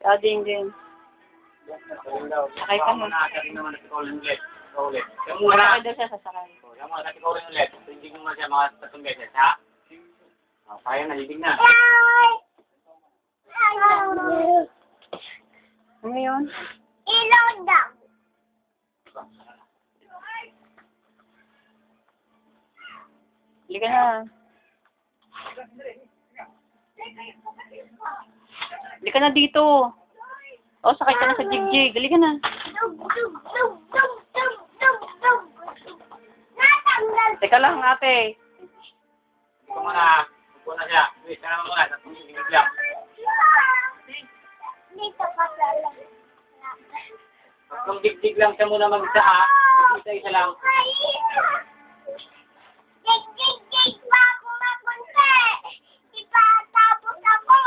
Ading din. Sakay ka muna. Sakay naman na si Colin ulit. Ulit. Yung muna. Sakay daw siya, sasakay. Yung muna si Colin ulit. Hindi mo na siya mga 3 beses, ha? Kaya nalibig na. Ano yun? Ilaw daw. Halika na. Halika na dito. O, sakay ka na sa jigjig. Halika na. Dug, dug, dug, dug, dug, dug, dug. Natanggal. Teka lang, ate. Ito muna. Upo na siya. Wait, sana muna. Tapos bigig lang. Dito pa lang. Tatlong digdig lang siya muna mag-isa, ha? Isa-isa lang. Gig, gig, gig pa ako mapunta. Ipatapos ako.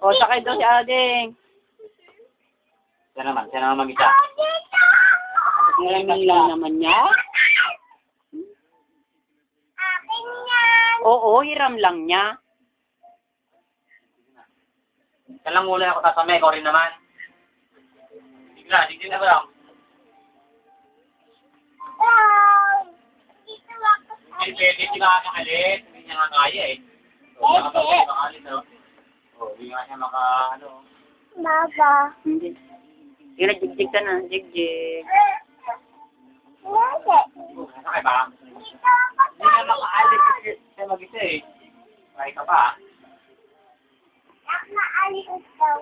O, sakay daw si Ading. Siya naman mag-isa. Oh, dito. Ngayon lang naman niya. Akin yan. Oo, hiram lang niya. Siya lang muna ako tasamay. Ikaw rin naman. Digdig na ba lang? Dito ako. Hindi pwede siya makakalit. Hindi niya nga kaya, eh. So, makakalit, no? Hindi nga siya Baba. Hindi. Sige, jigjig ka na. Jigjig. Hindi. Sakay ba? Dito ako. Hindi na makaalis siya mag-isa, eh. Kaya ka pa, Nak maalis daw.